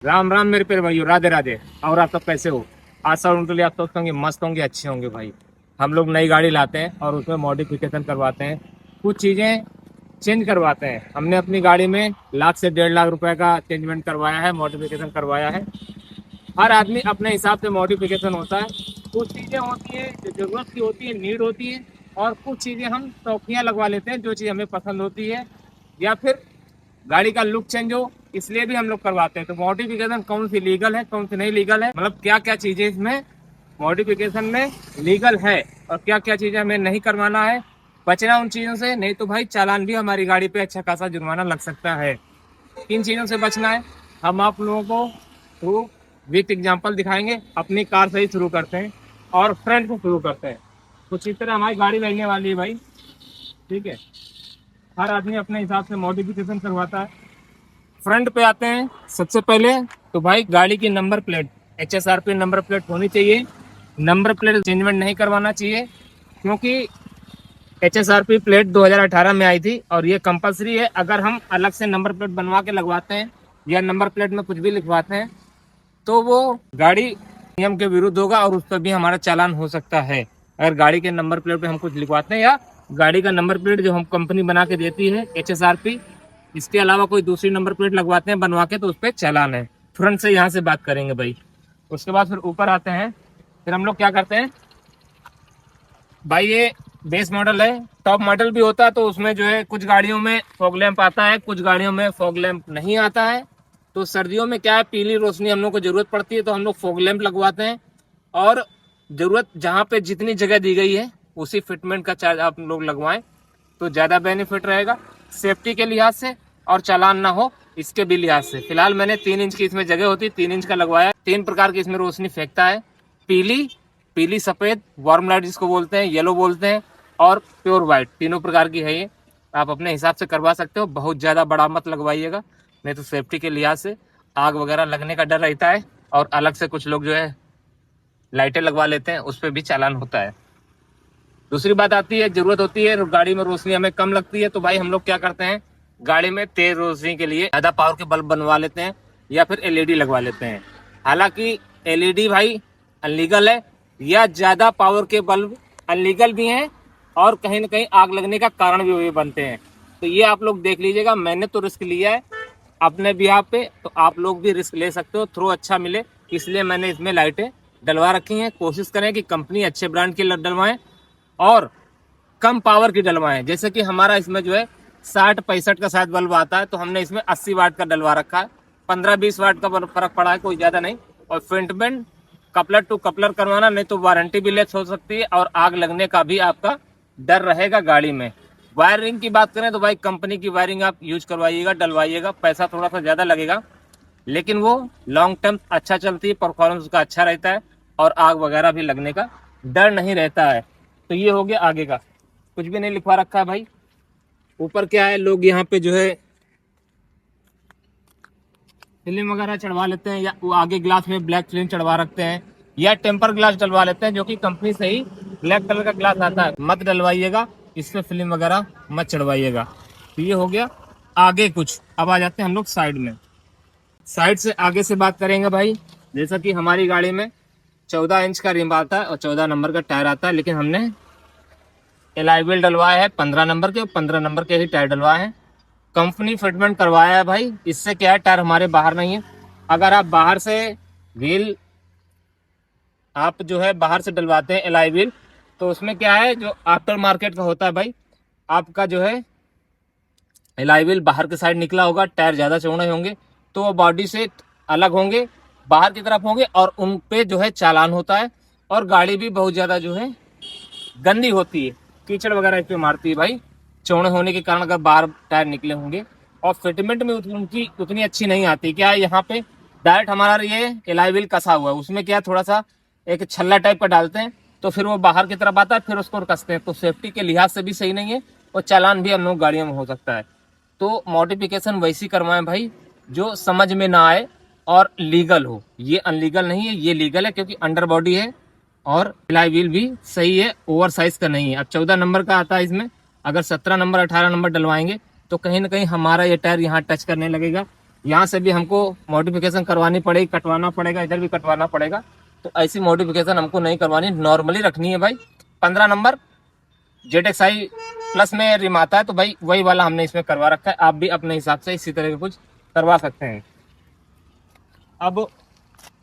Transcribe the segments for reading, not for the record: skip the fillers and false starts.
राम राम मेरे प्यारे भाइयों, राधे राधे। और आप सब कैसे हो? आशा उनके लिए आप सब होंगे, मस्त होंगे, अच्छे होंगे भाई। हम लोग नई गाड़ी लाते हैं और उसमें मॉडिफिकेशन करवाते हैं, कुछ चीज़ें चेंज करवाते हैं। हमने अपनी गाड़ी में 1 लाख से 1.5 लाख रुपए का चेंजमेंट करवाया है, मॉडिफिकेशन करवाया है। हर आदमी अपने हिसाब से मॉडिफिकेशन होता है। कुछ चीज़ें होती हैं जो ज़रूरत की होती है, नीड होती है, और कुछ चीज़ें हम शौकिया लगवा लेते हैं जो चीज़ हमें पसंद होती है, या फिर गाड़ी का लुक चेंज हो, इसलिए भी हम लोग करवाते हैं। तो मॉडिफिकेशन कौन सी लीगल है, कौन सी नहीं लीगल है, मतलब क्या क्या चीजें इसमें मॉडिफिकेशन में लीगल है और क्या क्या चीजें हमें नहीं करवाना है, बचना उन चीजों से। नहीं तो भाई चालान भी हमारी गाड़ी पे अच्छा खासा जुर्माना लग सकता है। किन चीजों से बचना है हम आप लोगों को थ्रू विथ एग्जाम्पल दिखाएंगे। अपनी कार से ही शुरू करते हैं और फ्रंट से शुरू करते हैं। कुछ इस तरह हमारी गाड़ी लगने वाली है भाई, ठीक है। हर आदमी अपने हिसाब से मॉडिफिकेशन करवाता है। फ्रंट पे आते हैं सबसे पहले, तो भाई गाड़ी की number plate HSRP number plate होनी चाहिए। नंबर प्लेट चेंजमेंट नहीं करवाना चाहिए, क्योंकि HSRP प्लेट 2018 में आई थी और ये कंपलसरी है। अगर हम अलग से नंबर प्लेट बनवा के लगवाते हैं या नंबर प्लेट में कुछ भी लिखवाते हैं तो वो गाड़ी नियम के विरुद्ध होगा और उस पर भी हमारा चालान हो सकता है। अगर गाड़ी के नंबर प्लेट पे हम कुछ लिखवाते हैं या गाड़ी का नंबर प्लेट जो हम कंपनी बना के देती है HSRP, इसके अलावा कोई दूसरी नंबर प्लेट लगवाते हैं बनवा के, तो उस पर चालान है। फ्रंट से यहाँ से बात करेंगे भाई। उसके बाद फिर ऊपर आते हैं। फिर हम लोग क्या करते हैं भाई, ये बेस मॉडल है। टॉप मॉडल भी होता है तो उसमें जो है कुछ गाड़ियों में फॉग लैंप आता है, कुछ गाड़ियों में फॉग लैंप नहीं आता है। तो सर्दियों में क्या है, पीली रोशनी हम लोग को जरूरत पड़ती है तो हम लोग फॉग लैंप लगवाते हैं। और जरूरत जहाँ पे जितनी जगह दी गई है उसी फिटमेंट का चार्ज आप लोग लगवाएं तो ज़्यादा बेनिफिट रहेगा, सेफ्टी के लिहाज से और चालान ना हो इसके भी लिहाज से। फिलहाल मैंने 3 इंच की इसमें जगह होती है, 3 इंच का लगवाया। 3 प्रकार की इसमें रोशनी फेंकता है, पीली, पीली सफ़ेद, वार्म लाइट जिसको बोलते हैं, येलो बोलते हैं, और प्योर वाइट। तीनों प्रकार की है ये। आप अपने हिसाब से करवा सकते हो, बहुत ज़्यादा बड़ा मत लगवाइएगा, नहीं तो सेफ्टी के लिहाज से आग वगैरह लगने का डर रहता है। और अलग से कुछ लोग जो है लाइटें लगवा लेते हैं, उस पर भी चालान होता है। दूसरी बात आती है, जरूरत होती है गाड़ी में रोशनी हमें कम लगती है तो भाई हम लोग क्या करते हैं, गाड़ी में तेज रोशनी के लिए ज्यादा पावर के बल्ब बनवा लेते हैं या फिर LED लगवा लेते हैं। हालांकि LED भाई अनलीगल है, या ज्यादा पावर के बल्ब अनलीगल भी हैं और कहीं ना कहीं आग लगने का कारण भी ये बनते हैं। तो ये आप लोग देख लीजिएगा। मैंने तो रिस्क लिया है अपने बिहाफ पे, तो आप लोग भी रिस्क ले सकते हो, थ्रो अच्छा मिले इसलिए मैंने इसमें लाइटें डलवा रखी हैं। कोशिश करें कि कंपनी अच्छे ब्रांड की डलवाएं और कम पावर की डलवाएं। जैसे कि हमारा इसमें जो है 60-65 का शायद बल्ब आता है, तो हमने इसमें 80 वाट का डलवा रखा है। 15-20 वाट का फर्क पड़ा है, कोई ज़्यादा नहीं। और फिटमेंट कपलर टू कपलर करवाना, नहीं तो वारंटी भी लेस हो सकती है और आग लगने का भी आपका डर रहेगा गाड़ी में। वायरिंग की बात करें तो भाई कंपनी की वायरिंग आप यूज करवाइएगा, डलवाइएगा। पैसा थोड़ा सा ज़्यादा लगेगा लेकिन वो लॉन्ग टर्म अच्छा चलती है, परफॉर्मेंस उसका अच्छा रहता है और आग वगैरह भी लगने का डर नहीं रहता है। तो ये हो गया आगे का। कुछ भी नहीं लिखवा रखा है भाई। ऊपर क्या है, लोग यहाँ पे जो है फिल्म वगैरह चढ़वा लेते हैं, या वो आगे ग्लास में ब्लैक फिल्म चढ़वा रखते हैं, या टेम्पर ग्लास डलवा लेते हैं, जो कि कंपनी से ही ब्लैक कलर का ग्लास आता है। मत डलवाइएगा, इसमें फिल्म वगैरह मत चढ़वाइएगा। तो ये हो गया आगे कुछ। अब आ जाते हैं हम लोग साइड में। साइड से आगे से बात करेंगे भाई। जैसा कि हमारी गाड़ी में 14 इंच का रिम आता है और 14 नंबर का टायर आता है, लेकिन हमने एलॉय व्हील डलवाया है 15 नंबर के, 15 नंबर के ही टायर डलवाए हैं। कंपनी फिटमेंट करवाया है भाई। इससे क्या है, टायर हमारे बाहर नहीं है। अगर आप बाहर से व्हील आप जो है बाहर से डलवाते हैं एलॉय व्हील, तो उसमें क्या है, जो आफ्टर मार्केट का होता है भाई, आपका जो है एलॉय व्हील बाहर के साइड निकला होगा, टायर ज़्यादा चौड़े होंगे तो वो बॉडी से अलग होंगे, बाहर की तरफ होंगे और उन पे जो है चालान होता है। और गाड़ी भी बहुत ज़्यादा जो है गंदी होती है, कीचड़ वगैरह इस पे मारती है भाई, चौड़े होने के कारण अगर बाहर टायर निकले होंगे। और फिटमेंट में उनकी उतनी अच्छी नहीं आती। क्या है, यहाँ पे डायरेक्ट हमारा ये एलॉय व्हील कसा हुआ है, उसमें क्या थोड़ा सा एक छल्ला टाइप का डालते हैं तो फिर वो बाहर की तरफ आता है, फिर उसको कसते हैं। तो सेफ्टी के लिहाज से भी सही नहीं है और चालान भी हम लोग गाड़ियों में हो सकता है। तो मॉडिफिकेशन वैसी करवाएं भाई जो समझ में ना आए और लीगल हो। ये अनलीगल नहीं है, ये लीगल है, क्योंकि अंडर बॉडी है और एलॉय व्हील भी सही है, ओवर साइज का नहीं है। अब 14 नंबर का आता है इसमें, अगर 17 नंबर 18 नंबर डलवाएंगे तो कहीं ना कहीं हमारा ये टायर यहाँ टच करने लगेगा यहाँ से भी हमको मॉडिफिकेशन करवानी पड़ेगी, कटवाना पड़ेगा, इधर भी कटवाना पड़ेगा। तो ऐसी मॉडिफिकेशन हमको नहीं करवानी, नॉर्मली रखनी है भाई। 15 नंबर ZXi प्लस में रिम आता है, तो भाई वही वाला हमने इसमें करवा रखा है। आप भी अपने हिसाब से इसी तरह का कुछ करवा सकते हैं। अब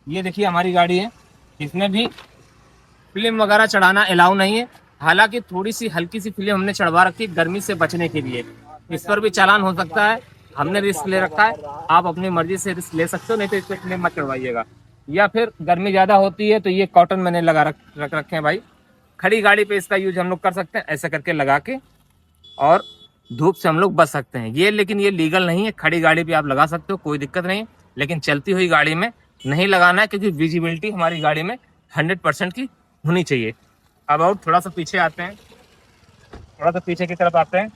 ये देखिए हमारी गाड़ी है, इसमें भी फिल्म वगैरह चढ़ाना अलाउ नहीं है। हालांकि थोड़ी सी हल्की सी फिल्म हमने चढ़वा रखी है गर्मी से बचने के लिए। इस पर भी चालान हो सकता है, हमने रिस्क ले रखा है। आप अपनी मर्जी से रिस्क ले सकते हो, नहीं तो इस पर फिल्म मत चढ़वाइएगा। या फिर गर्मी ज़्यादा होती है तो ये कॉटन मैंने लगा रख रखे हैं भाई। खड़ी गाड़ी पे इसका यूज हम लोग कर सकते हैं, ऐसा करके लगा के, और धूप से हम लोग बच सकते हैं। ये लेकिन ये लीगल नहीं है। खड़ी गाड़ी पे आप लगा सकते हो, कोई दिक्कत नहीं है, लेकिन चलती हुई गाड़ी में नहीं लगाना है, क्योंकि विजिबिलिटी हमारी गाड़ी में 100% की होनी चाहिए। अब और थोड़ा सा पीछे आते हैं, थोड़ा सा पीछे की तरफ आते हैं।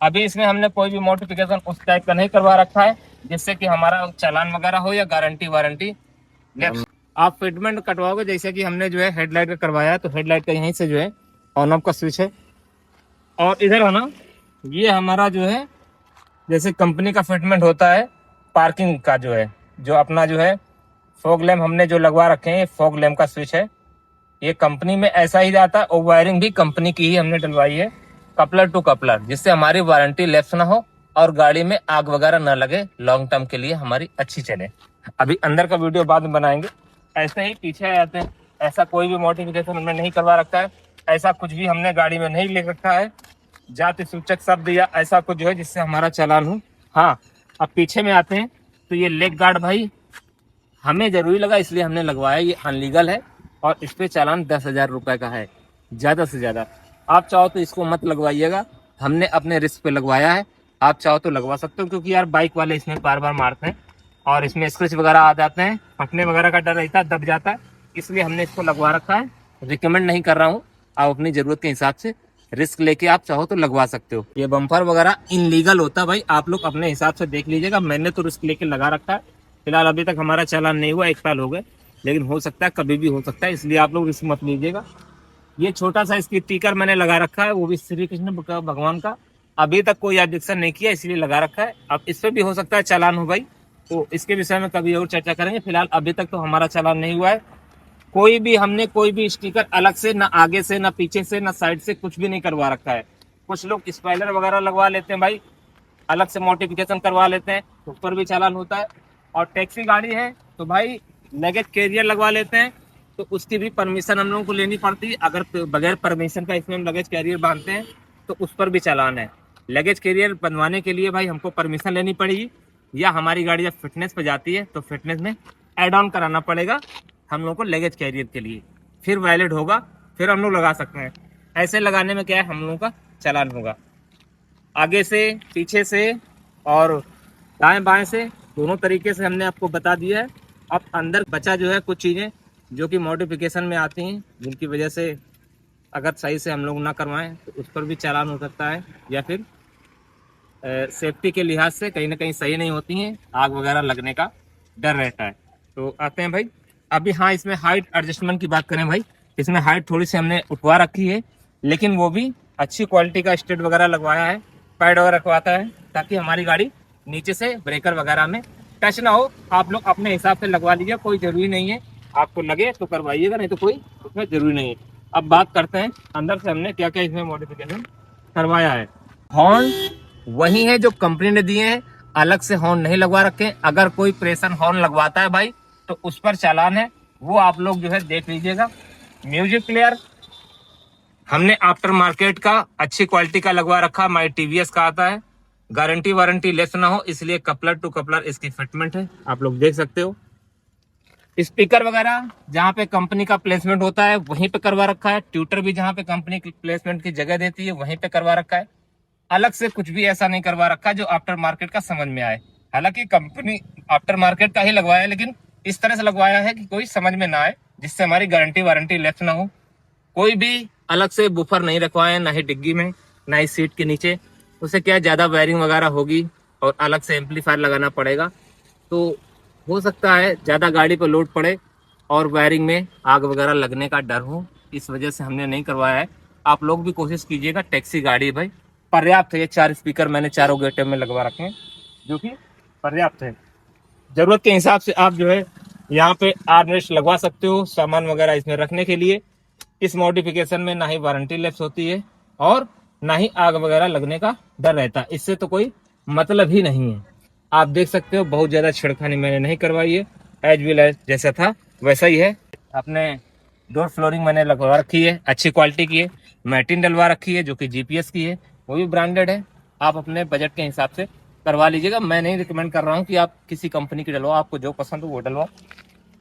अभी इसमें हमने कोई भी मॉडिफिकेशन उस टाइप का नहीं करवा रखा है जिससे कि हमारा चालान वगैरह हो या गारंटी वारंटी। आप फिटमेंट कटवाओगे, जैसे कि हमने जो है हेडलाइट का करवाया है, तो हेडलाइट का यहीं से जो है ऑन ऑफ का स्विच है। और इधर है ना, ये हमारा जो है जैसे कंपनी का फिटमेंट होता है पार्किंग का, जो है जो अपना जो है फॉग लैम्प हमने जो लगवा रखे हैं, ये फॉग लैम्प का स्विच है। ये कंपनी में ऐसा ही जाता है, और वायरिंग भी कंपनी की ही हमने डलवाई है, कपलर टू कपलर, जिससे हमारी वारंटी लैप्स ना हो और गाड़ी में आग वगैरह ना लगे, लॉन्ग टर्म के लिए हमारी अच्छी चले। अभी अंदर का वीडियो बाद में बनाएंगे। ऐसे ही पीछे आ जाते हैं। ऐसा कोई भी मॉडिफिकेशन हमने नहीं करवा रखा है, ऐसा कुछ भी हमने गाड़ी में नहीं लिख रखा है, जाति सूचक शब्द या ऐसा कुछ जो है जिससे हमारा चालान हो। हाँ, अब पीछे में आते हैं तो ये लेग गार्ड भाई हमें जरूरी लगा, इसलिए हमने लगवाया। ये अनलीगल है और इस पे चालान 10,000 रुपए का है, ज़्यादा से ज़्यादा। आप चाहो तो इसको मत लगवाइएगा, हमने अपने रिस्क पे लगवाया है। आप चाहो तो लगवा सकते हो, क्योंकि यार बाइक वाले इसमें बार बार मारते हैं और इसमें स्क्रैच वगैरह आ जाते हैं, फटने वगैरह का डर रहता है, दब जाता है, इसलिए हमने इसको लगवा रखा है। रिकमेंड नहीं कर रहा हूँ, आप अपनी ज़रूरत के हिसाब से रिस्क लेके आप चाहो तो लगवा सकते हो। ये बम्पर वगैरह इनलीगल होता है भाई, आप लोग अपने हिसाब से देख लीजिएगा। मैंने तो रिस्क लेके लगा रखा है। फिलहाल अभी तक हमारा चालान नहीं हुआ, 1 साल हो गए, लेकिन हो सकता है कभी भी हो सकता है, इसलिए आप लोग रिस्क मत लीजिएगा। ये छोटा सा इसकी स्टिकर मैंने लगा रखा है, वो भी श्री कृष्ण भगवान का। अभी तक कोई ऑब्जेक्शन नहीं किया, इसलिए लगा रखा है। अब इस पर भी हो सकता है चालान हो भाई, तो इसके विषय में कभी और चर्चा करेंगे। फिलहाल अभी तक तो हमारा चालान नहीं हुआ है। हमने कोई भी स्टिकर अलग से, ना आगे से, ना पीछे से, ना साइड से, कुछ भी नहीं करवा रखा है। कुछ लोग स्पॉइलर वगैरह लगवा लेते हैं भाई, अलग से मॉडिफिकेशन करवा लेते हैं, उस पर भी चालान होता है। और टैक्सी गाड़ी है तो भाई लगेज कैरियर लगवा लेते हैं, तो उसकी भी परमिशन हम लोगों को लेनी पड़ती है। अगर बगैर परमिशन का इसमें हम लगेज कैरियर बांधते हैं तो उस पर भी चालान है। लगेज कैरियर बनवाने के लिए भाई हमको परमिशन लेनी पड़ेगी, या हमारी गाड़ी जब फिटनेस पे जाती है तो फिटनेस में एड ऑन कराना पड़ेगा हम लोग को लगेज कैरियर के लिए, फिर वैलिड होगा, फिर हम लोग लगा सकते हैं। ऐसे लगाने में क्या है, हम लोगों का चालान होगा। आगे से, पीछे से और दाएं बाएं से, दोनों तरीके से हमने आपको बता दिया है। अब अंदर बचा जो है कुछ चीज़ें जो कि मॉडिफिकेशन में आती हैं, जिनकी वजह से अगर सही से हम लोग ना करवाएं तो उस पर भी चालान हो सकता है, या फिर सेफ्टी के लिहाज से कहीं ना कहीं सही नहीं होती हैं, आग वगैरह लगने का डर रहता है। तो आते हैं भाई, अभी हाँ इसमें हाइट एडजस्टमेंट की बात करें भाई, इसमें हाइट थोड़ी सी हमने उठवा रखी है, लेकिन वो भी अच्छी क्वालिटी का स्टेट वगैरह लगवाया है, पैड वगैरह रखवाता है, ताकि हमारी गाड़ी नीचे से ब्रेकर वगैरह में टच ना हो। आप लोग अपने हिसाब से लगवा लीजिए, कोई ज़रूरी नहीं है, आपको लगे तो करवाइएगा, नहीं तो कोई उसमें ज़रूरी नहीं है। अब बात करते हैं अंदर से हमने क्या क्या इसमें मॉडिफिकेशन करवाया है। हॉर्न वही है जो कंपनी ने दिए हैं, अलग से हॉर्न नहीं लगवा रखे। अगर कोई प्रेशर हॉर्न लगवाता है भाई तो उस पर चालान है, वो आप लोग जो है देख लीजिएगा। म्यूजिक प्लेयर हमने आफ्टर मार्केट का अच्छी क्वालिटी का लगवा रखा, माई टीवीएस का आता है, गारंटी वारंटी लेस ना हो, इसलिए कपलर टू कपलर इसकी फिटमेंट है, आप लोग देख सकते हो। स्पीकर वगैरह जहाँ पे कंपनी का प्लेसमेंट होता है वहीं पे करवा रखा है, ट्यूटर भी जहाँ पे कंपनी की प्लेसमेंट की जगह देती है वहीं पे करवा रखा है। अलग से कुछ भी ऐसा नहीं करवा रखा जो आफ्टर मार्केट का समझ में आए। हालांकि कंपनी आफ्टर मार्केट का ही लगवाया है, लेकिन इस तरह से लगवाया है कि कोई समझ में ना आए, जिससे हमारी गारंटी वारंटी लेस ना हो। कोई भी अलग से बुफर नहीं रखवाए, ना ही डिग्गी में, ना ही सीट के नीचे, उससे क्या ज्यादा वायरिंग वगैरह होगी और अलग से एम्पलीफायर लगाना पड़ेगा, तो हो सकता है ज्यादा गाड़ी पर लोड पड़े और वायरिंग में आग वगैरह लगने का डर हो, इस वजह से हमने नहीं करवाया है। आप लोग भी कोशिश कीजिएगा, टैक्सी गाड़ी है भाई, पर्याप्त है। ये 4 स्पीकर मैंने चारों गेटों में लगवा रखे हैं, जो कि पर्याप्त है। जरूरत के हिसाब से आप जो है यहाँ पे आर्मरेस्ट लगवा सकते हो सामान वगैरह इसमें रखने के लिए। इस मॉडिफिकेशन में ना ही वारंटी लैप्स होती है और ना ही आग वगैरह लगने का डर रहता, इससे तो कोई मतलब ही नहीं है। आप देख सकते हो बहुत ज्यादा छेड़खानी मैंने नहीं करवाई है, एज वेल एज जैसा था वैसा ही है। अपने डोर फ्लोरिंग मैंने लगवा रखी है, अच्छी क्वालिटी की है। मैटिन डलवा रखी है जो कि जीपीएस की है, वो भी ब्रांडेड है। आप अपने बजट के हिसाब से करवा लीजिएगा। मैं नहीं रिकमेंड कर रहा हूँ कि आप किसी कंपनी की डलवाओ, आपको जो पसंद हो वो डलवाओ।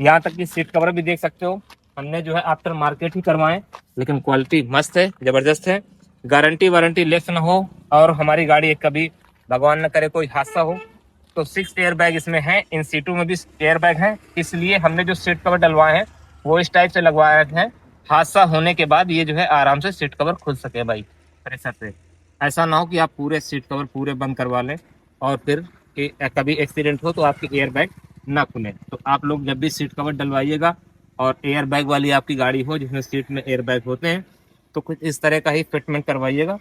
यहाँ तक कि सीट कवर भी देख सकते हो, हमने जो है आफ्टर मार्केट ही करवाए, लेकिन क्वालिटी मस्त है, जबरदस्त है। गारंटी वारंटी लेस ना हो और हमारी गाड़ी कभी भगवान न करे कोई हादसा हो तो 6 एयर बैग इसमें है, इन सीटों में भी एयर बैग है। इसलिए हमने जो सीट कवर डलवाए हैं वो इस टाइप से लगवाए हैं, हादसा होने के बाद ये जो है आराम से सीट कवर खुल सके भाई प्रेशर से। ऐसा ना हो कि आप पूरे सीट कवर पूरे बंद करवा लें और फिर कभी एक्सीडेंट हो तो आपकी एयर बैग ना खुले। तो आप लोग जब भी सीट कवर डलवाइएगा और एयर बैग वाली आपकी गाड़ी हो जिसमें सीट में एयर बैग होते हैं तो कुछ इस तरह का ही फिटमेंट करवाइएगा,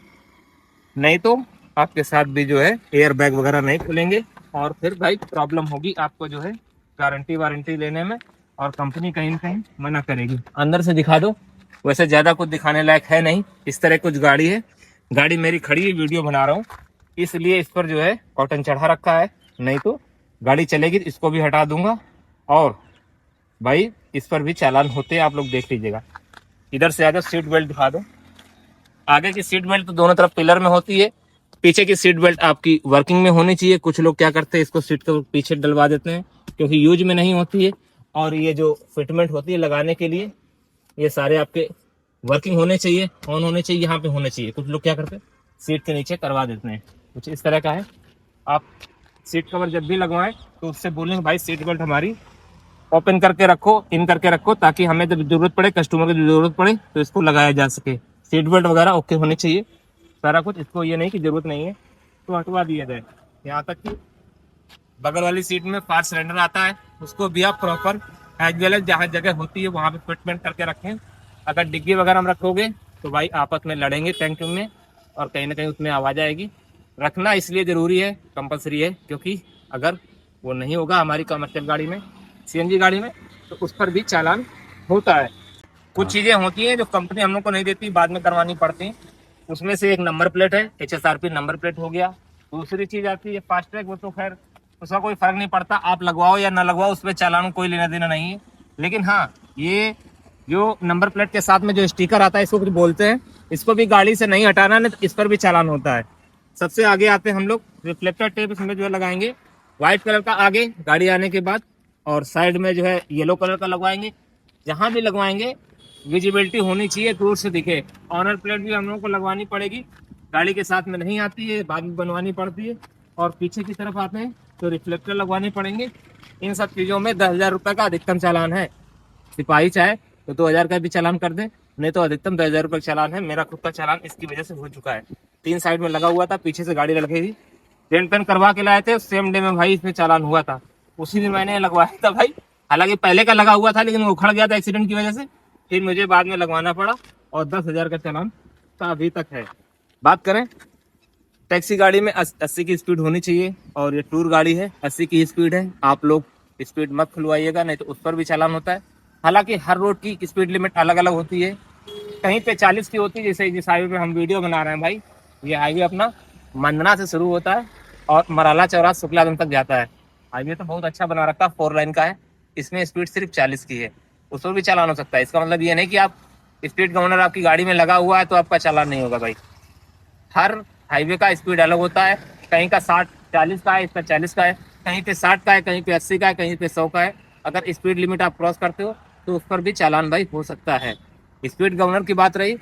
नहीं तो आपके साथ भी जो है एयर बैग वगैरह नहीं खुलेंगे और फिर भाई प्रॉब्लम होगी आपको जो है गारंटी वारंटी लेने में, और कंपनी कहीं ना कहीं मना करेगी। अंदर से दिखा दो, वैसे ज़्यादा कुछ दिखाने लायक है नहीं। इस तरह कुछ गाड़ी है, गाड़ी मेरी खड़ी है, वीडियो बना रहा हूँ इसलिए इस पर जो है कॉटन चढ़ा रखा है, नहीं तो गाड़ी चलेगी तो इसको भी हटा दूंगा। और भाई इस पर भी चालान होते हैं, आप लोग देख लीजिएगा। इधर से आगे सीट बेल्ट दिखा दो। आगे की सीट बेल्ट तो दोनों तरफ पिलर में होती है, पीछे की सीट बेल्ट आपकी वर्किंग में होनी चाहिए। कुछ लोग क्या करते हैं इसको सीट के पीछे डलवा देते हैं क्योंकि यूज में नहीं होती है, और ये जो फिटमेंट होती है लगाने के लिए ये सारे आपके वर्किंग होने चाहिए, ऑन होने चाहिए, यहाँ पे होने चाहिए। कुछ लोग क्या करते हैं सीट के नीचे करवा देते हैं, कुछ इस तरह का है। आप सीट कवर जब भी लगवाएं तो उससे बोलेंगे भाई सीट बेल्ट हमारी ओपन करके रखो, इन करके रखो, ताकि हमें जब जरूरत पड़े, कस्टमर की जरूरत पड़े तो इसको लगाया जा सके। सीट बेल्ट वगैरह ओके होने चाहिए सारा कुछ, इसको ये नहीं कि जरूरत नहीं है तो हटवा दिया जाए। यहाँ तक कि बगल वाली सीट में फायर सिलेंडर आता है, उसको भी आप प्रॉपर एज वेल एज जहाँ जगह होती है वहाँ पे फिटमेंट करके रखें। अगर डिग्गी वगैरह में रखोगे तो भाई आपस में लड़ेंगे टैंक में और कहीं ना कहीं उसमें आवाज़ आएगी। रखना इसलिए ज़रूरी है, कंपलसरी है, क्योंकि अगर वो नहीं होगा हमारी कमर्शियल गाड़ी में, सीएनजी गाड़ी में, तो उस पर भी चालान होता है। कुछ चीज़ें होती हैं जो कंपनी हम लोग को नहीं देती, बाद में करवानी पड़ती हैं। उसमें से एक नंबर प्लेट है, HSRP नंबर प्लेट हो गया। दूसरी चीज़ आती है फास्ट ट्रैक, वो तो खैर उसका कोई फर्क नहीं पड़ता, आप लगवाओ या ना लगवाओ उस पर चालान कोई लेना देना नहीं है। लेकिन हाँ, ये जो नंबर प्लेट के साथ में जो स्टिकर आता है इसको कुछ बोलते हैं, इसको भी गाड़ी से नहीं हटाना, नहीं तो इस पर भी चालान होता है। सबसे आगे आते हैं हम लोग, रिफ्लेक्टर टेप इसमें जो है लगाएंगे व्हाइट कलर का आगे गाड़ी आने के बाद, और साइड में जो है येलो कलर का लगवाएंगे। जहाँ भी लगवाएंगे विजिबिलिटी होनी चाहिए, दूर से दिखे। ऑनर प्लेट भी हम लोगों को लगवानी पड़ेगी, गाड़ी के साथ में नहीं आती है, बाद में बनवानी पड़ती है। और पीछे की तरफ आते हैं तो रिफ्लेक्टर लगवाने पड़ेंगे। इन सब चीज़ों में 10,000 रुपये का अधिकतम चालान है। सिपाही चाहे तो 2,000 का भी चालान कर दे, नहीं तो अधिकतम 10,000 रुपये का चालान है। मेरा खुद का चालान इसकी वजह से हो चुका है। 3 साइड में लगा हुआ था, पीछे से गाड़ी लगी थी, पेन पेन करवा के लाए थे, सेम डे में भाई इसमें चालान हुआ था, उसी दिन मैंने लगवाया था भाई। हालांकि पहले का लगा हुआ था लेकिन वो उखड़ गया था एक्सीडेंट की वजह से, फिर मुझे बाद में लगवाना पड़ा और 10,000 का चालान तो अभी तक है। बात करें टैक्सी गाड़ी में 80 की स्पीड होनी चाहिए, और ये टूर गाड़ी है 80 की स्पीड है। आप लोग स्पीड मत खुलवाइएगा, नहीं तो उस पर भी चालान होता है। हालांकि हर रोड की स्पीड लिमिट अलग अलग होती है, कहीं पे 40 की होती है, जैसे जिस हाईवे पे हम वीडियो बना रहे हैं भाई, ये हाईवे अपना मंदना से शुरू होता है और मराला चौराहा शुक्लागंज तक जाता है। हाईवे तो बहुत अच्छा बना रखा है, 4 लाइन का है, इसमें स्पीड सिर्फ 40 की है, उस पर भी चालान हो सकता है। इसका मतलब ये नहीं कि आप स्पीड गवर्नर आपकी गाड़ी में लगा हुआ है तो आपका चालान नहीं होगा भाई। हर हाईवे का स्पीड अलग होता है, कहीं का 60-40 का है, इसका 40 का है, कहीं पे 60 का है, कहीं पे 80 का है, कहीं पे 100 का है। अगर स्पीड लिमिट आप क्रॉस करते हो तो उस पर भी चालान भाई हो सकता है। स्पीड गवर्नर की बात रही,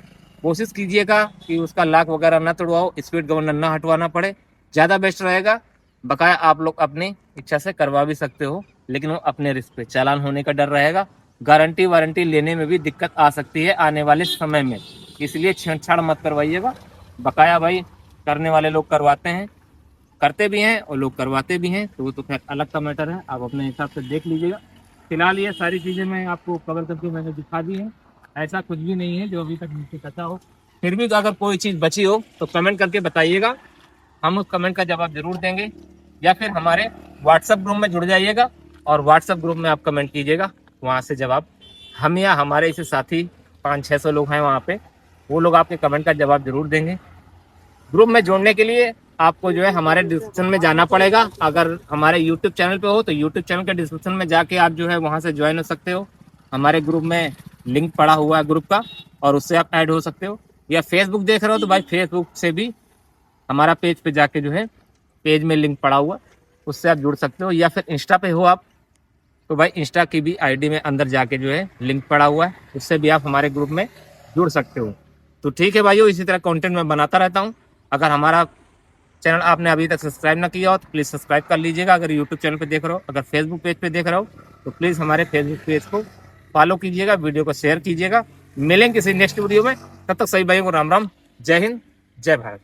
कोशिश कीजिएगा कि उसका लॉक वगैरह ना तोड़वाओ, स्पीड गवर्नर ना हटवाना पड़े, ज़्यादा बेस्ट रहेगा। बकाया आप लोग अपनी इच्छा से करवा भी सकते हो, लेकिन वो अपने रिस्क पे, चालान होने का डर रहेगा। गारंटी वारंटी लेने में भी दिक्कत आ सकती है आने वाले समय में, इसलिए छेड़छाड़ मत करवाइएगा। बकाया भाई करने वाले लोग करवाते हैं, करते भी हैं और लोग करवाते भी हैं, तो वो तो खैर अलग का मैटर है, आप अपने हिसाब से देख लीजिएगा। फिलहाल ये सारी चीज़ें मैं आपको कवर करके मैंने दिखा दी हैं, ऐसा कुछ भी नहीं है जो अभी तक मुझसे कचा हो। फिर भी अगर कोई चीज़ बची हो तो कमेंट करके बताइएगा, हम उस कमेंट का जवाब जरूर देंगे। या फिर हमारे व्हाट्सएप ग्रुप में जुड़ जाइएगा और व्हाट्सएप ग्रुप में आप कमेंट कीजिएगा, वहाँ से जवाब हम या हमारे ऐसे साथी 500-600 लोग हैं वहाँ पे, वो लोग आपके कमेंट का जवाब जरूर देंगे। ग्रुप में जोड़ने के लिए आपको जो है हमारे डिस्क्रिप्शन में जाना पड़ेगा। अगर हमारे यूट्यूब चैनल पे हो तो यूट्यूब चैनल के डिस्क्रिप्शन में जाके आप जो है वहाँ से ज्वाइन हो सकते हो। हमारे ग्रुप में लिंक पड़ा हुआ है ग्रुप का, और उससे आप ऐड हो सकते हो। या फेसबुक देख रहे हो तो भाई फेसबुक से भी हमारा पेज पे जाके जो है पेज में लिंक पड़ा हुआ, उससे आप जुड़ सकते हो। या फिर इंस्टा पे हो आप तो भाई इंस्टा की भी आईडी में अंदर जाके जो है लिंक पड़ा हुआ है, उससे भी आप हमारे ग्रुप में जुड़ सकते हो। तो ठीक है भाइयों, इसी तरह कंटेंट मैं बनाता रहता हूँ। अगर हमारा चैनल आपने अभी तक सब्सक्राइब ना किया हो तो प्लीज़ सब्सक्राइब कर लीजिएगा। अगर यूट्यूब चैनल पे देख रहे हो, अगर फेसबुक पेज पे देख रहे हो तो प्लीज़ हमारे फेसबुक पेज को फॉलो कीजिएगा, वीडियो को शेयर कीजिएगा। मिलेंगे किसी नेक्स्ट वीडियो में, तब तक सभी भाइयों को राम राम, जय हिंद, जय भारत।